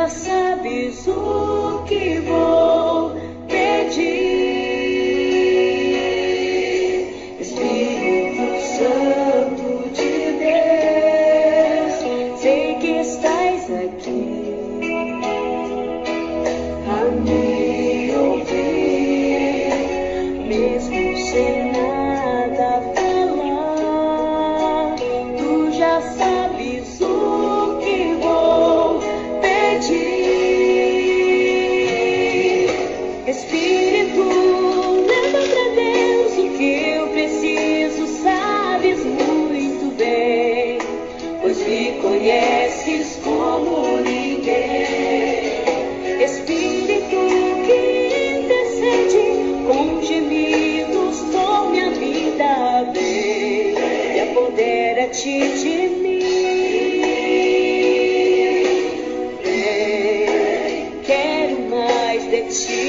já sabes o que vou pedir. Espírito Santo de Deus, sei que estás aqui a me ouvir, mesmo sem nada falar. Tu já sabes o que vou pedir. Espírito, leva pra Deus o que eu preciso, sabes muito bem, pois me conheces como ninguém. Espírito que intercede com gemidos, tome a vida bem e apodera-te de mim. Quero mais de ti.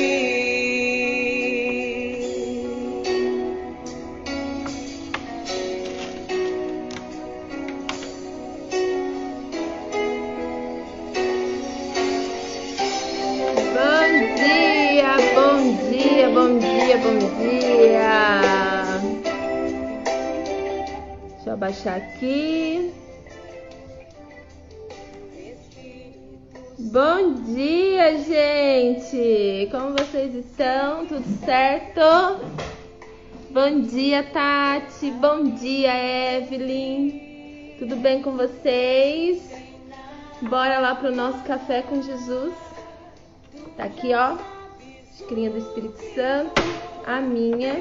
Bom dia, bom dia, bom dia, bom dia. Deixa eu abaixar aqui. Bom dia, gente. Como vocês estão? Tudo certo? Bom dia, Tati. Bom dia, Evelyn. Tudo bem com vocês? Bora lá pro nosso café com Jesus. Tá aqui, ó, xicrinha do Espírito Santo, a minha.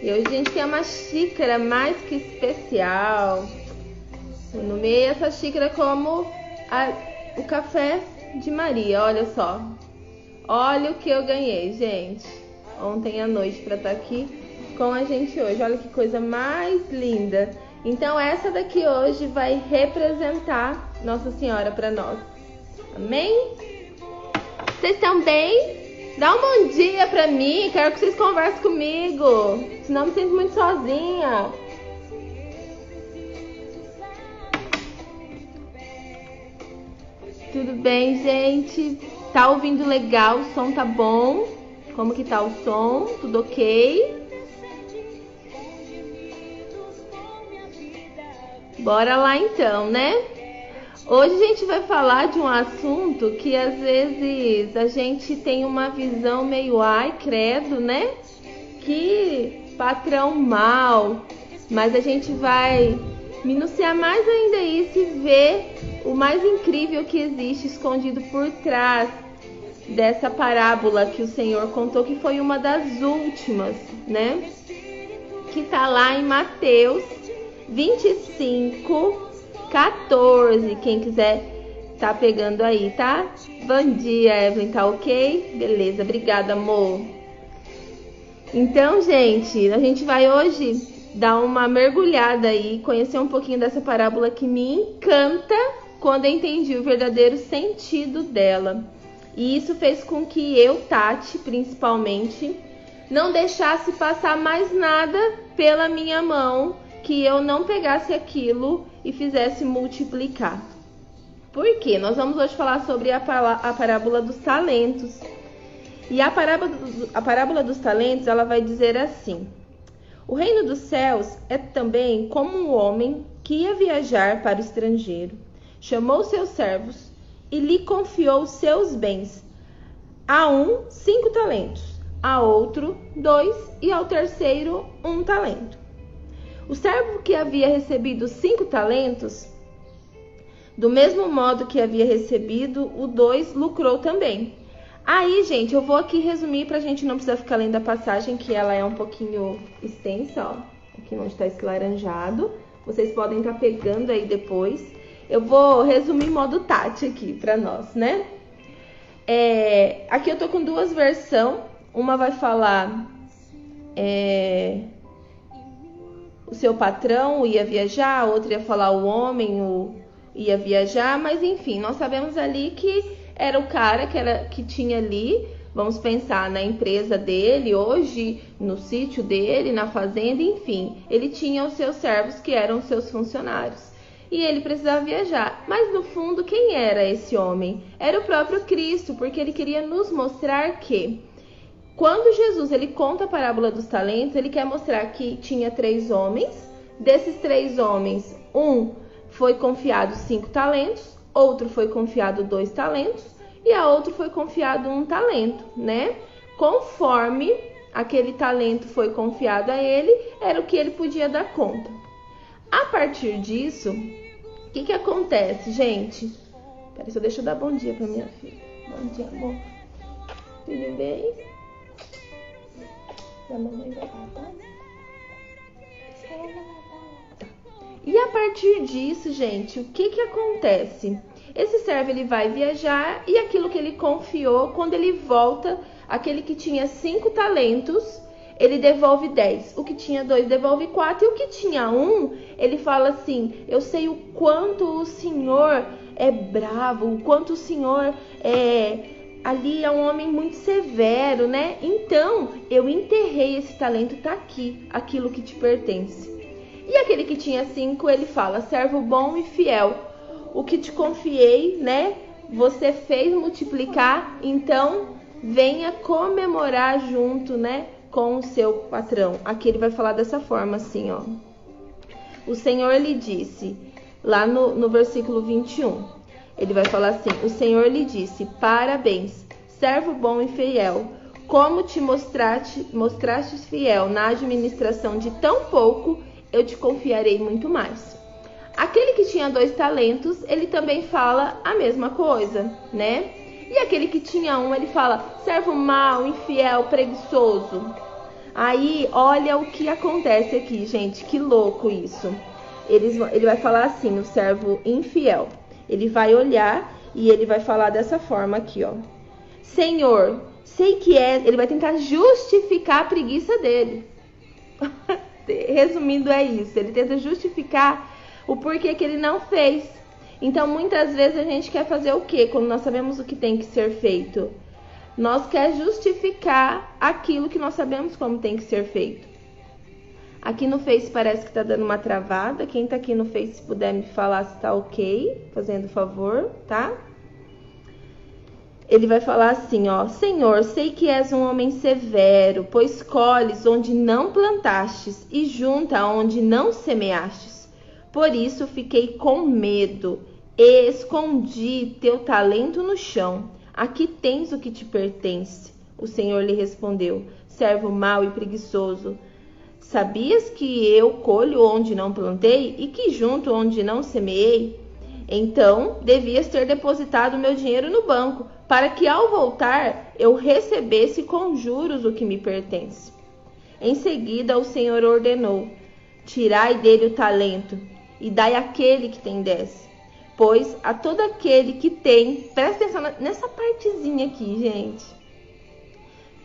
E hoje a gente tem uma xícara mais que especial. Eu nomeei essa xícara como o café de Maria, olha só. Olha o que eu ganhei, gente, ontem à noite para estar aqui com a gente hoje. Olha que coisa mais linda. Então essa daqui hoje vai representar Nossa Senhora para nós. Amém? Vocês estão bem? Dá um bom dia pra mim, quero que vocês conversem comigo, senão me sinto muito sozinha. Tudo bem, gente? Tá ouvindo legal? O som tá bom? Como que tá o som? Tudo ok? Bora lá então, né? Hoje a gente vai falar de um assunto que às vezes a gente tem uma visão meio ai, credo, né? Que patrão mal. Mas a gente vai minuciar mais ainda isso e ver o mais incrível que existe escondido por trás dessa parábola que o Senhor contou, que foi uma das últimas, né? Que tá lá em Mateus 25:14, quem quiser tá pegando aí, tá? Bom dia, Evelyn, tá ok? Beleza, obrigada, amor. Então, gente, a gente vai hoje dar uma mergulhada aí, conhecer um pouquinho dessa parábola que me encanta quando eu entendi o verdadeiro sentido dela. E isso fez com que eu, Tati, principalmente, não deixasse passar mais nada pela minha mão, que eu não pegasse aquilo e fizesse multiplicar. Por quê? Nós vamos hoje falar sobre a parábola dos talentos. E a parábola dos talentos, ela vai dizer assim: o reino dos céus é também como um homem que ia viajar para o estrangeiro. Chamou seus servos e lhe confiou seus bens. A um 5 talentos, a outro 2 e ao terceiro 1 talento. O servo que havia recebido 5 talentos, do mesmo modo que havia recebido o 2, lucrou também. Aí, gente, eu vou aqui resumir para a gente não precisar ficar lendo a passagem, que ela é um pouquinho extensa, ó. Aqui onde está esse laranjado. Vocês podem estar pegando aí depois. Eu vou resumir em modo Tati aqui para nós, né? Aqui eu tô com duas versões. Uma vai falar... o seu patrão ia viajar, a outra ia falar o homem ia viajar, mas enfim, nós sabemos ali que era o cara que tinha ali, vamos pensar na empresa dele, hoje no sítio dele, na fazenda, enfim, ele tinha os seus servos que eram seus funcionários. e ele precisava viajar. Mas no fundo, quem era esse homem? Era o próprio Cristo, porque ele queria nos mostrar que quando Jesus ele conta a parábola dos talentos, ele quer mostrar que tinha 3 homens. Desses 3 homens, um foi confiado 5 talentos, outro foi confiado 2 talentos e a outro foi confiado 1 talento, né? Conforme aquele talento foi confiado a ele, era o que ele podia dar conta. A partir disso, o que acontece, gente? Peraí, só deixa eu dar bom dia pra minha filha. Bom dia, amor. Tudo bem? A mamãe vai lá, tá? E a partir disso, gente, o que acontece? Esse servo ele vai viajar e aquilo que ele confiou, quando ele volta, aquele que tinha 5 talentos, ele devolve 10. O que tinha 2 devolve 4 e o que tinha 1, ele fala assim: eu sei o quanto o Senhor é bravo, o quanto o Senhor ali é um homem muito severo, né? Então, eu enterrei esse talento, tá aqui, aquilo que te pertence. E aquele que tinha 5, ele fala: servo bom e fiel, o que te confiei, né? Você fez multiplicar, então venha comemorar junto, né? Com o seu patrão. Aqui ele vai falar dessa forma, assim, ó. O Senhor lhe disse, lá no versículo 21, ele vai falar assim: o Senhor lhe disse, parabéns, servo bom e fiel. Como te mostraste fiel na administração de tão pouco, eu te confiarei muito mais. Aquele que tinha 2 talentos, ele também fala a mesma coisa, né? E aquele que tinha 1, ele fala: servo mau, infiel, preguiçoso. Aí, olha o que acontece aqui, gente, que louco isso. Ele vai falar assim, o servo infiel. Ele vai olhar e ele vai falar dessa forma aqui, ó. Senhor, sei que ele vai tentar justificar a preguiça dele. Resumindo, é isso. Ele tenta justificar o porquê que ele não fez. Então, muitas vezes a gente quer fazer o quê? Quando nós sabemos o que tem que ser feito? Nós quer justificar aquilo que nós sabemos como tem que ser feito. Aqui no Face parece que tá dando uma travada. Quem tá aqui no Face, se puder me falar se tá ok, fazendo favor, tá? Ele vai falar assim, ó: Senhor, sei que és um homem severo, pois colhes onde não plantastes e junta onde não semeastes. Por isso fiquei com medo e escondi teu talento no chão. Aqui tens o que te pertence. O Senhor lhe respondeu: servo mau e preguiçoso, sabias que eu colho onde não plantei e que junto onde não semeei? Então devias ter depositado meu dinheiro no banco, para que ao voltar eu recebesse com juros o que me pertence. Em seguida o Senhor ordenou: tirai dele o talento e dai àquele que tem 10. Pois a todo aquele que tem, presta atenção nessa partezinha aqui, gente.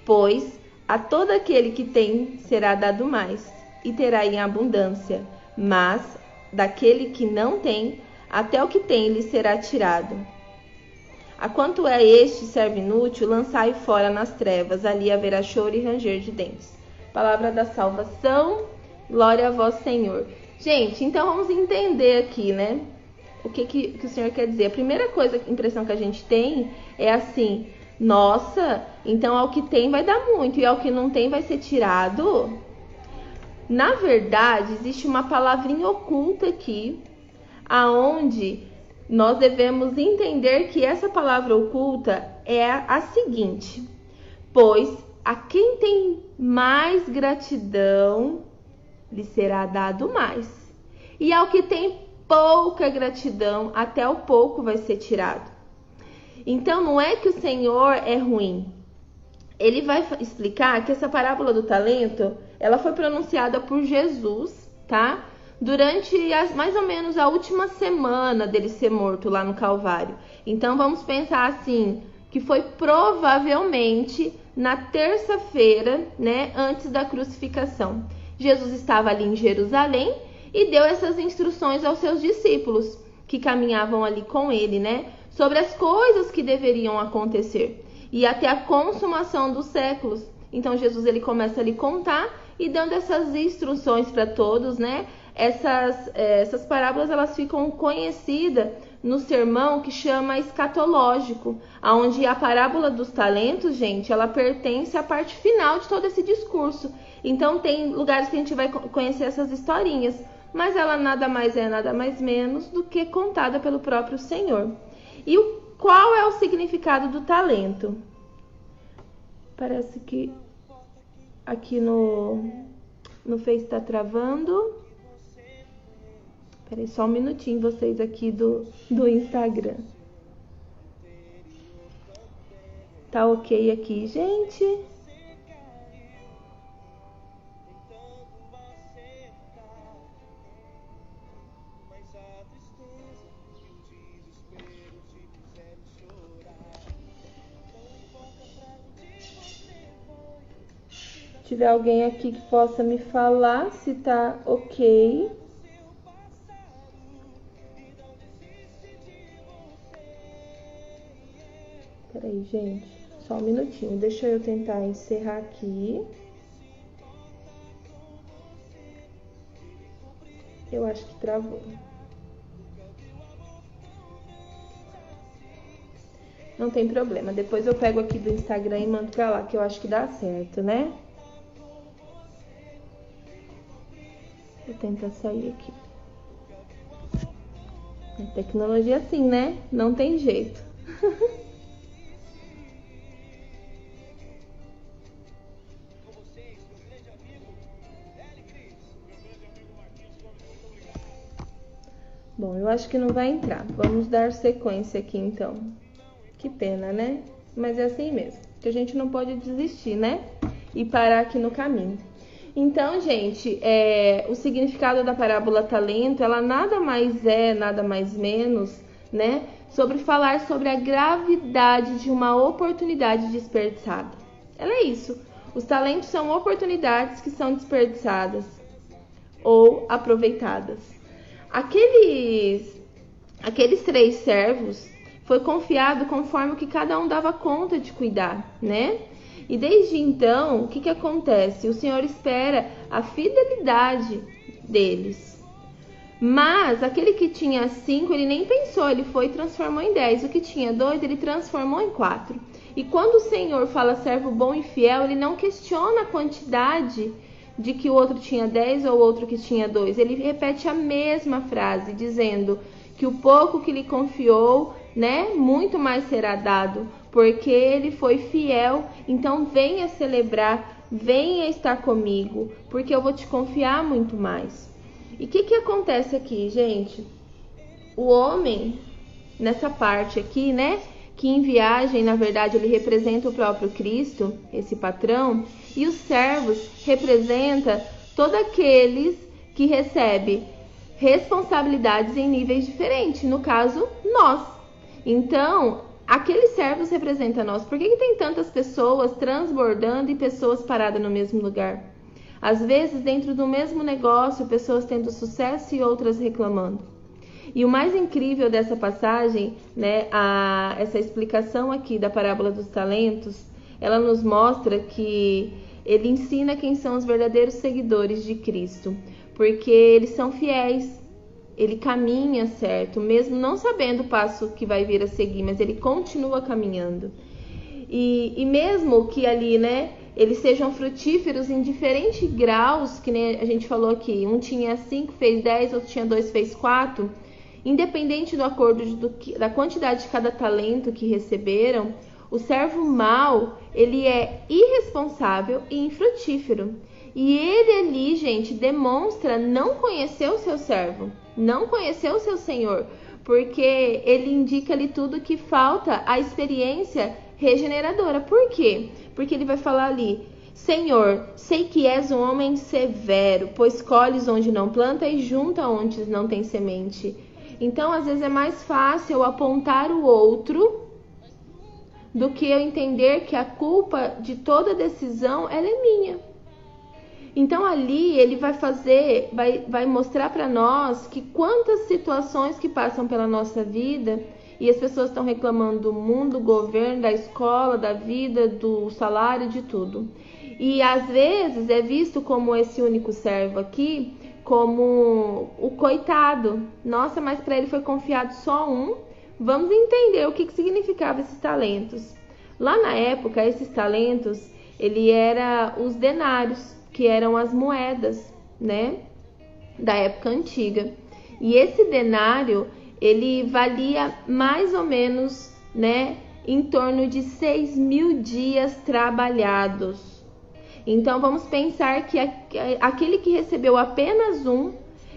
Pois a todo aquele que tem será dado mais, e terá em abundância. Mas daquele que não tem, até o que tem lhe será tirado. A quanto é este servo inútil, lançai fora nas trevas, ali haverá choro e ranger de dentes. Palavra da salvação, glória a vós, Senhor. Gente, então vamos entender aqui, né? O que o Senhor quer dizer. A primeira impressão que a gente tem é assim: nossa, então ao que tem vai dar muito e ao que não tem vai ser tirado? Na verdade, existe uma palavrinha oculta aqui, aonde nós devemos entender que essa palavra oculta é a seguinte: pois a quem tem mais gratidão, lhe será dado mais. E ao que tem pouca gratidão, até o pouco vai ser tirado. Então, não é que o Senhor é ruim. Ele vai explicar que essa parábola do talento, ela foi pronunciada por Jesus, tá? Durante mais ou menos a última semana dele ser morto lá no Calvário. Então, vamos pensar assim, que foi provavelmente na terça-feira, né, antes da crucificação. Jesus estava ali em Jerusalém e deu essas instruções aos seus discípulos que caminhavam ali com ele, né, sobre as coisas que deveriam acontecer e até a consumação dos séculos. Então Jesus ele começa a lhe contar e dando essas instruções para todos, né, essas parábolas elas ficam conhecidas no sermão que chama escatológico, onde a parábola dos talentos, gente, ela pertence à parte final de todo esse discurso. Então tem lugares que a gente vai conhecer essas historinhas, mas ela nada mais é, nada mais menos do que contada pelo próprio Senhor. E qual é o significado do talento? Parece que aqui no Face está travando. Peraí, só um minutinho, vocês aqui do Instagram. Tá ok aqui, gente? Se tiver alguém aqui que possa me falar se tá ok. Peraí, gente, só um minutinho. Deixa eu tentar encerrar aqui. Eu acho que travou. Não tem problema. Depois eu pego aqui do Instagram e mando pra lá, que eu acho que dá certo, né? Vou tentar sair aqui. A tecnologia assim, né? Não tem jeito. Bom, eu acho que não vai entrar. Vamos dar sequência aqui, então. Que pena, né? Mas é assim mesmo. Que a gente não pode desistir, né? E parar aqui no caminho. Então, gente, o significado da parábola talento, ela nada mais é, nada mais menos, né? Sobre falar sobre a gravidade de uma oportunidade desperdiçada. Ela é isso. Os talentos são oportunidades que são desperdiçadas ou aproveitadas. Aqueles 3 servos foi confiado conforme o que cada um dava conta de cuidar, né? E desde então, o que acontece? O Senhor espera a fidelidade deles. Mas aquele que tinha 5, ele nem pensou, ele foi e transformou em 10. O que tinha 2, ele transformou em 4. E quando o Senhor fala servo bom e fiel, ele não questiona a quantidade de que o outro tinha 10 ou o outro que tinha 2. Ele repete a mesma frase, dizendo que o pouco que lhe confiou, né, muito mais será dado, porque ele foi fiel. Então venha celebrar, venha estar comigo, porque eu vou te confiar muito mais. E o que acontece aqui, gente? O homem, nessa parte aqui, né, que em viagem, na verdade, ele representa o próprio Cristo, esse patrão, e os servos representa todos aqueles que recebem responsabilidades em níveis diferentes, no caso, nós. Então, aqueles servos representam nós. Por que tem tantas pessoas transbordando e pessoas paradas no mesmo lugar? Às vezes, dentro do mesmo negócio, pessoas tendo sucesso e outras reclamando. E o mais incrível dessa passagem, né, essa explicação aqui da parábola dos talentos, ela nos mostra que ele ensina quem são os verdadeiros seguidores de Cristo, porque eles são fiéis, ele caminha certo, mesmo não sabendo o passo que vai vir a seguir, mas ele continua caminhando. E mesmo que ali, né, eles sejam frutíferos em diferentes graus, que nem a gente falou aqui, um tinha 5, fez 10, outro tinha 2, fez 4, independente do acordo da quantidade de cada talento que receberam, o servo mau, ele é irresponsável e infrutífero. E ele ali, gente, demonstra não conhecer o seu servo, não conhecer o seu senhor, porque ele indica ali tudo que falta a experiência regeneradora. Por quê? Porque ele vai falar ali: Senhor, sei que és um homem severo, pois colhes onde não planta e junta onde não tem semente. Então, às vezes é mais fácil eu apontar o outro do que eu entender que a culpa de toda decisão, ela é minha. Então ali ele vai mostrar para nós que quantas situações que passam pela nossa vida e as pessoas estão reclamando do mundo, do governo, da escola, da vida, do salário, de tudo. E às vezes é visto como esse único servo aqui como o coitado. Nossa, mas para ele foi confiado só um. Vamos entender o que significava esses talentos. Lá na época, esses talentos, ele era os denários, que eram as moedas, né, da época antiga. E esse denário, ele valia mais ou menos, né, em torno de 6.000 dias trabalhados. Então vamos pensar que aquele que recebeu apenas um,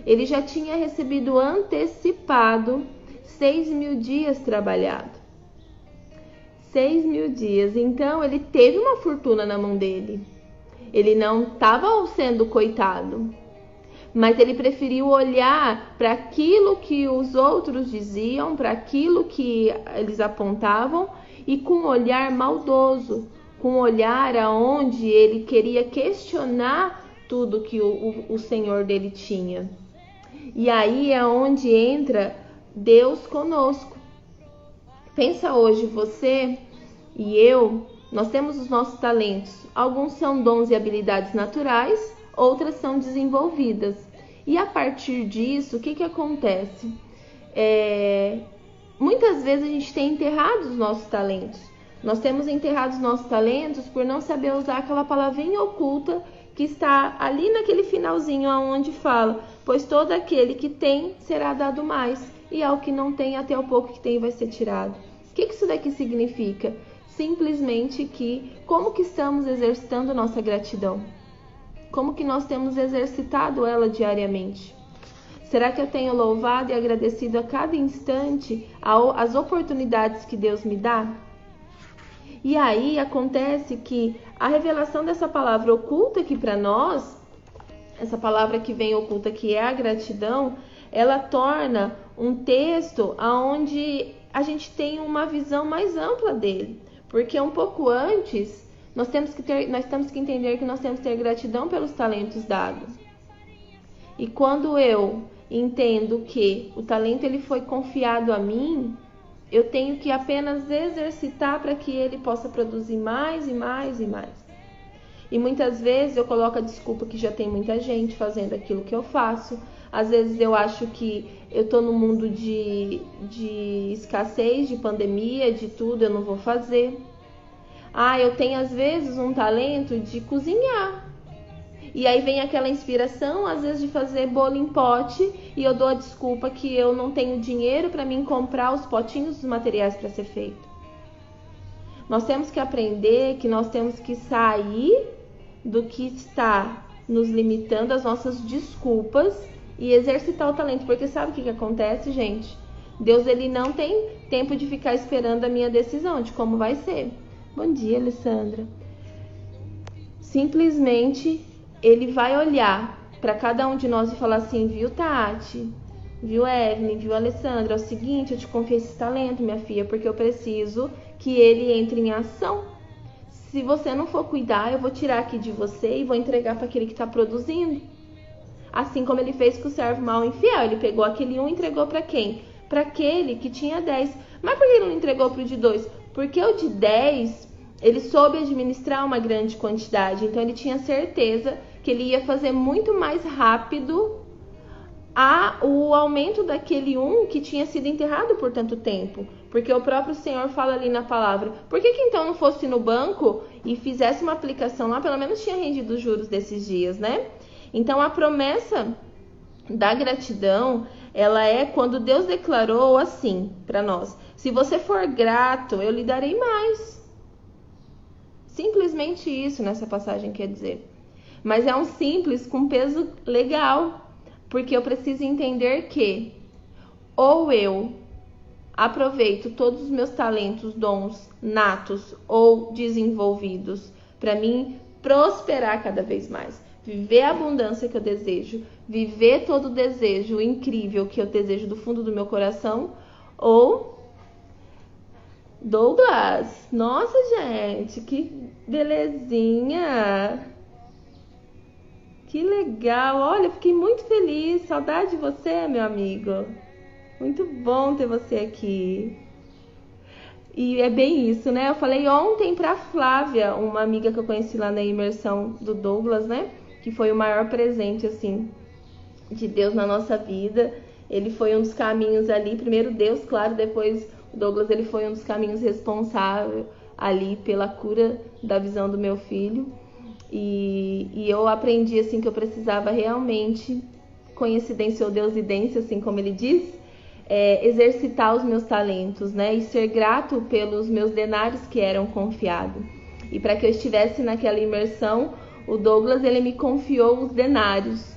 ele já tinha recebido antecipado 6.000 dias trabalhado. 6.000 dias. Então ele teve uma fortuna na mão dele. Ele não estava sendo coitado, mas ele preferiu olhar para aquilo que os outros diziam, para aquilo que eles apontavam, e com um olhar maldoso, com um olhar aonde ele queria questionar tudo que o Senhor dele tinha. E aí é onde entra Deus conosco. Pensa hoje, você e eu, nós temos os nossos talentos. Alguns são dons e habilidades naturais, outras são desenvolvidas. E a partir disso, o que acontece? Muitas vezes a gente tem enterrado os nossos talentos. Nós temos enterrado os nossos talentos por não saber usar aquela palavrinha oculta que está ali naquele finalzinho onde fala: pois todo aquele que tem será dado mais, e ao que não tem, até o pouco que tem vai ser tirado. O que isso daqui significa? Simplesmente que como que estamos exercitando nossa gratidão? Como que nós temos exercitado ela diariamente? Será que eu tenho louvado e agradecido a cada instante as oportunidades que Deus me dá? E aí acontece que a revelação dessa palavra oculta aqui para nós, essa palavra que vem oculta, que é a gratidão, ela torna um texto onde a gente tem uma visão mais ampla dele. Porque um pouco antes, nós temos que entender que nós temos que ter gratidão pelos talentos dados. E quando eu entendo que o talento ele foi confiado a mim, eu tenho que apenas exercitar para que ele possa produzir mais e mais e mais. E muitas vezes eu coloco a desculpa que já tem muita gente fazendo aquilo que eu faço. Às vezes eu acho que eu estou no mundo de escassez, de pandemia, de tudo, eu não vou fazer. Eu tenho às vezes um talento de cozinhar. E aí vem aquela inspiração, às vezes, de fazer bolo em pote, e eu dou a desculpa que eu não tenho dinheiro para mim comprar os potinhos dos materiais para ser feito. Nós temos que aprender que nós temos que sair do que está nos limitando, as nossas desculpas, e exercitar o talento. Porque sabe o que acontece, gente? Deus ele não tem tempo de ficar esperando a minha decisão de como vai ser. Bom dia, Alessandra. Simplesmente ele vai olhar para cada um de nós e falar assim: viu, Tati? Viu, Evelyn? Viu, Alessandra? É o seguinte, eu te confiei esse talento, minha filha, porque eu preciso que ele entre em ação. Se você não for cuidar, eu vou tirar aqui de você e vou entregar para aquele que está produzindo. Assim como ele fez com o servo mau e infiel. Ele pegou aquele um e entregou para quem? Para aquele que tinha 10. Mas por que ele não entregou para o de 2? Porque o de 10, ele soube administrar uma grande quantidade. Então ele tinha certeza que ele ia fazer muito mais rápido o aumento daquele um que tinha sido enterrado por tanto tempo. Porque o próprio Senhor fala ali na palavra: por que então não fosse no banco e fizesse uma aplicação lá? Pelo menos tinha rendido os juros desses dias, né? Então a promessa da gratidão, ela é quando Deus declarou assim para nós: se você for grato, eu lhe darei mais. Simplesmente isso nessa passagem quer dizer. Mas é um simples com peso legal, porque eu preciso entender que ou eu aproveito todos os meus talentos, dons natos ou desenvolvidos para mim prosperar cada vez mais, viver a abundância que eu desejo, viver todo o desejo incrível que eu desejo do fundo do meu coração, ou Douglas, nossa gente, que belezinha, que legal, olha, fiquei muito feliz, saudade de você, meu amigo, muito bom ter você aqui. E é bem isso, né? Eu falei ontem pra Flávia, uma amiga que eu conheci lá na imersão do Douglas, né? Que foi o maior presente, assim, de Deus na nossa vida. Ele foi um dos caminhos ali, primeiro Deus, claro, depois o Douglas, ele foi um dos caminhos responsável ali pela cura da visão do meu filho. E eu aprendi assim que eu precisava realmente, coincidência ou deusidência, assim como ele diz, exercitar os meus talentos, né? E ser grato pelos meus denários que eram confiados. E para que eu estivesse naquela imersão, o Douglas, ele me confiou os denários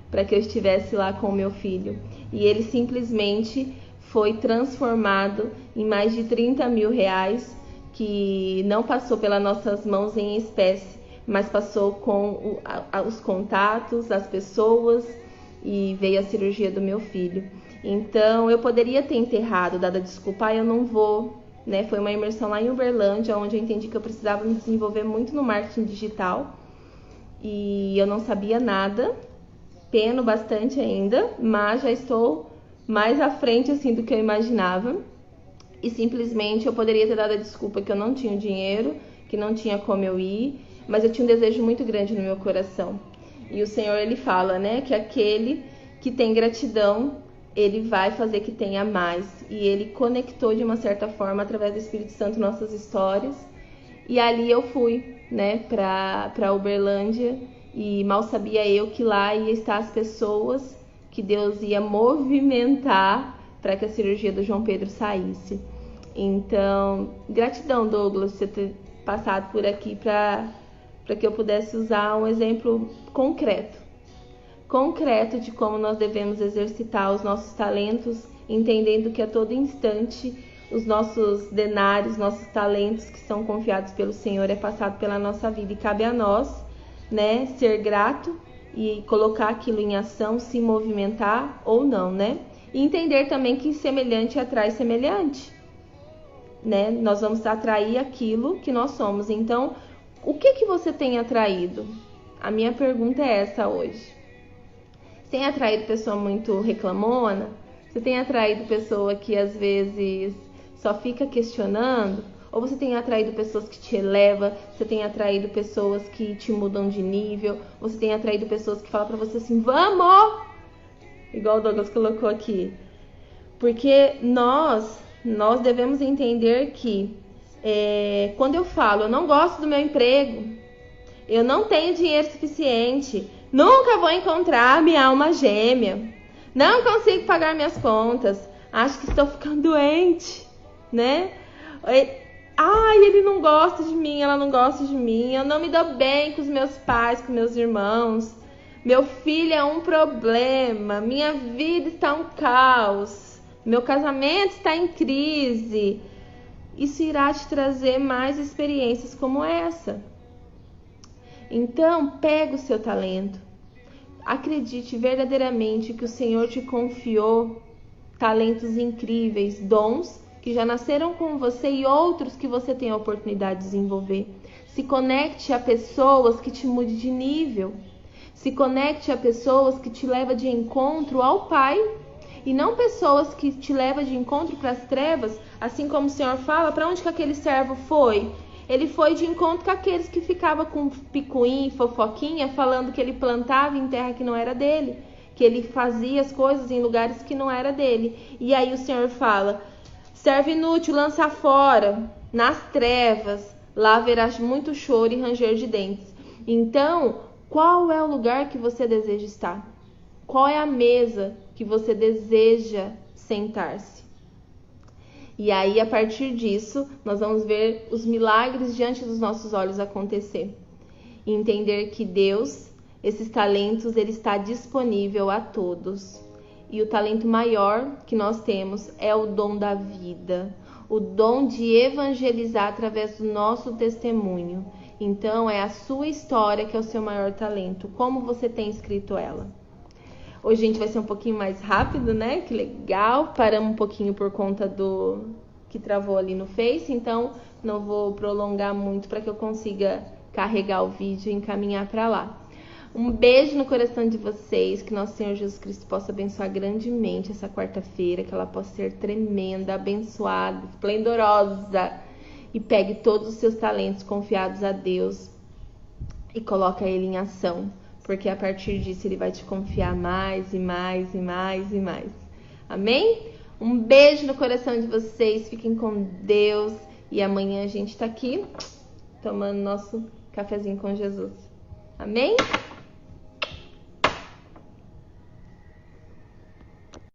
para que eu estivesse lá com o meu filho. E ele simplesmente foi transformado em mais de 30 mil reais, que não passou pelas nossas mãos em espécie, mas passou com os contatos, as pessoas, e veio a cirurgia do meu filho. Então, eu poderia ter enterrado, dado a desculpa, eu não vou, né? Foi uma imersão lá em Uberlândia, onde eu entendi que eu precisava me desenvolver muito no marketing digital, e eu não sabia nada, peno bastante ainda, mas já estou mais à frente assim do que eu imaginava. E simplesmente eu poderia ter dado a desculpa que eu não tinha dinheiro, que não tinha como eu ir, mas eu tinha um desejo muito grande no meu coração. E o Senhor, ele fala, né, que aquele que tem gratidão, ele vai fazer que tenha mais. E ele conectou de uma certa forma, através do Espírito Santo, nossas histórias. E ali eu fui, né, para Uberlândia, e mal sabia eu que lá ia estar as pessoas que Deus ia movimentar para que a cirurgia do João Pedro saísse. Então, gratidão, Douglas, por você ter passado por aqui para que eu pudesse usar um exemplo concreto de como nós devemos exercitar os nossos talentos, entendendo que a todo instante os nossos denários, nossos talentos que são confiados pelo Senhor é passado pela nossa vida, e cabe a nós, né, ser grato e colocar aquilo em ação, se movimentar ou não, né? E entender também que semelhante atrai semelhante, né? Nós vamos atrair aquilo que nós somos. Então, o que você tem atraído? A minha pergunta é essa hoje. Você tem atraído pessoa muito reclamona? Você tem atraído pessoa que às vezes só fica questionando? Ou você tem atraído pessoas que te elevam? Você tem atraído pessoas que te mudam de nível? Você tem atraído pessoas que falam pra você assim, vamos! Igual o Douglas colocou aqui. Porque nós devemos entender que quando eu falo, eu não gosto do meu emprego, eu não tenho dinheiro suficiente, nunca vou encontrar minha alma gêmea, não consigo pagar minhas contas, acho que estou ficando doente, né? Ai, ele não gosta de mim, ela não gosta de mim, eu não me dou bem com os meus pais, com meus irmãos, meu filho é um problema, minha vida está um caos, meu casamento está em crise. Isso irá te trazer mais experiências como essa. Então, pega o seu talento. Acredite verdadeiramente que o Senhor te confiou talentos incríveis, dons que já nasceram com você e outros que você tem a oportunidade de desenvolver. Se conecte a pessoas que te mudem de nível. Se conecte a pessoas que te levam de encontro ao Pai. E não pessoas que te levam de encontro para as trevas, assim como o Senhor fala, para onde que aquele servo foi? Ele foi de encontro com aqueles que ficavam com picuinha e fofoquinha, falando que ele plantava em terra que não era dele, que ele fazia as coisas em lugares que não era dele. E aí o Senhor fala, servo inútil, lança fora, nas trevas, lá haverá muito choro e ranger de dentes. Então, qual é o lugar que você deseja estar? Qual é a mesa que você deseja sentar-se? E aí, a partir disso, nós vamos ver os milagres diante dos nossos olhos acontecer. E entender que Deus, esses talentos, ele está disponível a todos. E o talento maior que nós temos é o dom da vida. O dom de evangelizar através do nosso testemunho. Então, é a sua história que é o seu maior talento. Como você tem escrito ela? Hoje a gente vai ser um pouquinho mais rápido, né? Que legal. Paramos um pouquinho por conta do que travou ali no Face. Então, não vou prolongar muito para que eu consiga carregar o vídeo e encaminhar para lá. Um beijo no coração de vocês. Que nosso Senhor Jesus Cristo possa abençoar grandemente essa quarta-feira. Que ela possa ser tremenda, abençoada, esplendorosa. E pegue todos os seus talentos confiados a Deus e coloque ele em ação. porque a partir disso Ele vai te confiar mais e mais e mais e mais. Amém? Um beijo no coração de vocês, fiquem com Deus e amanhã a gente tá aqui tomando nosso cafezinho com Jesus. Amém?